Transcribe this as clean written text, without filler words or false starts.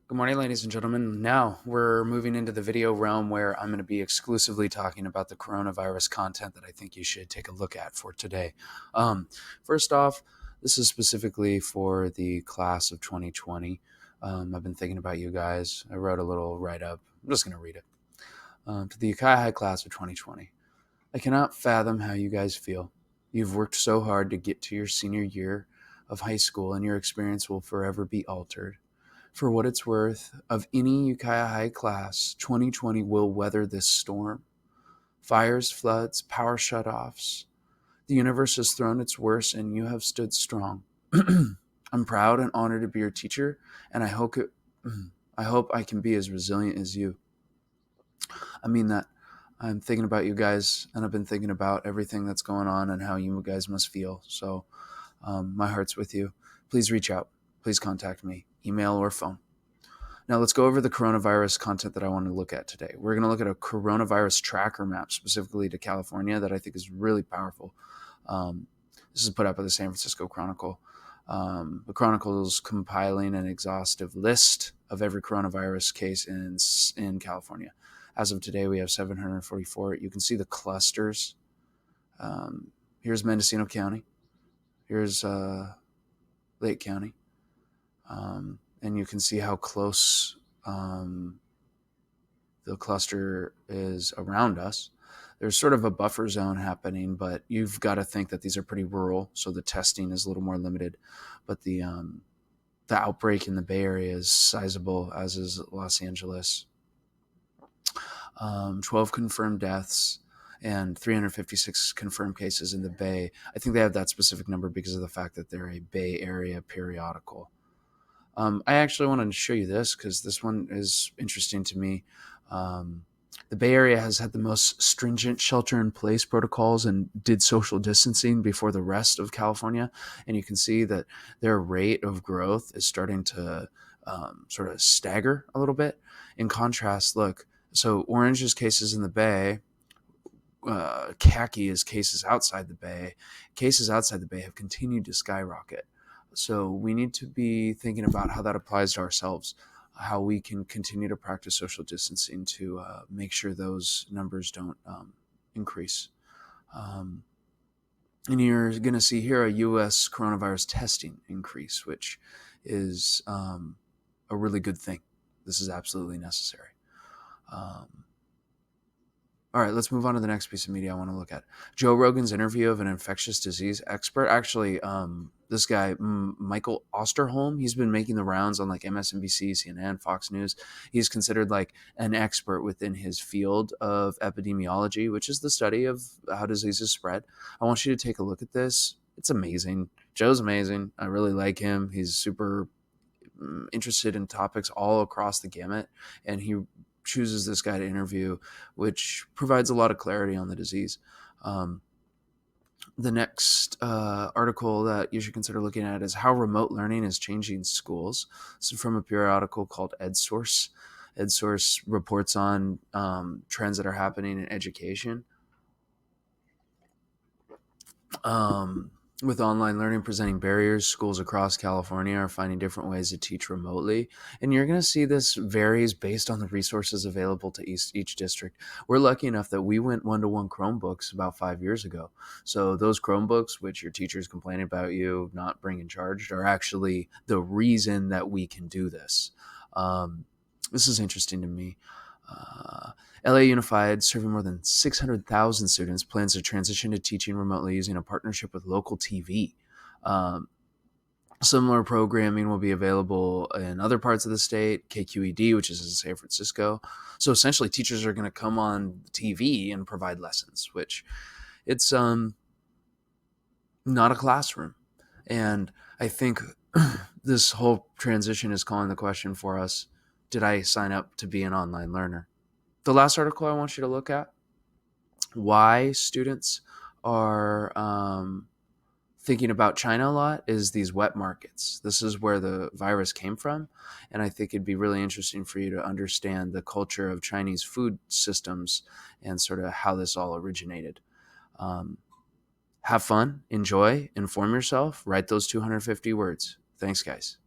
Good morning, ladies and gentlemen. Now we're moving into the video realm where I'm going to be exclusively talking about the coronavirus content that I think you should take a look at for today. Um, First off, this is specifically for the class of 2020. I've been thinking about you guys. I wrote a little write up. I'm just going to read it. To the Ukiah High class of 2020. I cannot fathom how you guys feel. You've worked so hard to get to your senior year of high school, and your experience will forever be altered. For what it's worth, of any Ukiah High class, 2020 will weather this storm. Fires, floods, power shutoffs. The universe has thrown its worst, and you have stood strong. I'm proud and honored to be your teacher, and I hope I can be as resilient as you. I mean that. I'm thinking about you guys, and I've been thinking about everything that's going on and how you guys must feel. So, my heart's with you. Please reach out. Please contact me, email or phone. Now let's go over the coronavirus content that I want to look at today. We're going to look at a coronavirus tracker map specifically to California that I think is really powerful. This is put out by the San Francisco Chronicle. The Chronicle is compiling an exhaustive list of every coronavirus case in California. As of today, we have 744. You can see the clusters. Here's Mendocino County. Here's Lake County. And you can see how close the cluster is around us. There's sort of a buffer zone happening, but you've got to think that these are pretty rural, so the testing is a little more limited. But the outbreak in the Bay Area is sizable, as is Los Angeles. 12 confirmed deaths and 356 confirmed cases in the Bay. I think they have that specific number because of the fact that they're a Bay Area periodical. I actually wanted to show you this because this one is interesting to me. The Bay Area has had the most stringent shelter-in-place protocols and did social distancing before the rest of California. And you can see that their rate of growth is starting to sort of stagger a little bit. In contrast, look, so orange is cases in the Bay. Khaki is cases outside the Bay. Cases outside the Bay have continued to skyrocket. So we need to be thinking about how that applies to ourselves, how we can continue to practice social distancing to make sure those numbers don't increase. And you're going to see here a U.S. coronavirus testing increase, which is a really good thing. This is absolutely necessary. All right, let's move on to the next piece of media I want to look at. Joe Rogan's interview of an infectious disease expert. Actually, this guy, Michael Osterholm, he's been making the rounds on like MSNBC, CNN, Fox News. He's considered like an expert within his field of epidemiology, which is the study of how diseases spread. I want you to take a look at this. It's amazing. Joe's amazing. I really like him. He's super interested in topics all across the gamut, and he chooses this guy to interview, which provides a lot of clarity on the disease. The next article that you should consider looking at is how remote learning is changing schools. This is from a periodical called EdSource. EdSource reports on trends that are happening in education. With online learning presenting barriers, schools across California are finding different ways to teach remotely. And you're going to see this varies based on the resources available to each district. We're lucky enough that we went one-to-one Chromebooks about 5 years ago. So those Chromebooks, which your teachers complain about you not bringing charged, are actually the reason that we can do this. This is interesting to me. LA Unified, serving more than 600,000 students, plans to transition to teaching remotely using a partnership with local TV. Similar programming will be available in other parts of the state, KQED, which is in San Francisco. So essentially, teachers are going to come on TV and provide lessons, which it's not a classroom. And I think this whole transition is calling the question for us, did I sign up to be an online learner? The last article I want you to look at, why students are thinking about China a lot, is these wet markets. This is where the virus came from. And I think it'd be really interesting for you to understand the culture of Chinese food systems and sort of how this all originated. Have fun, enjoy, inform yourself, write those 250 words. Thanks, guys.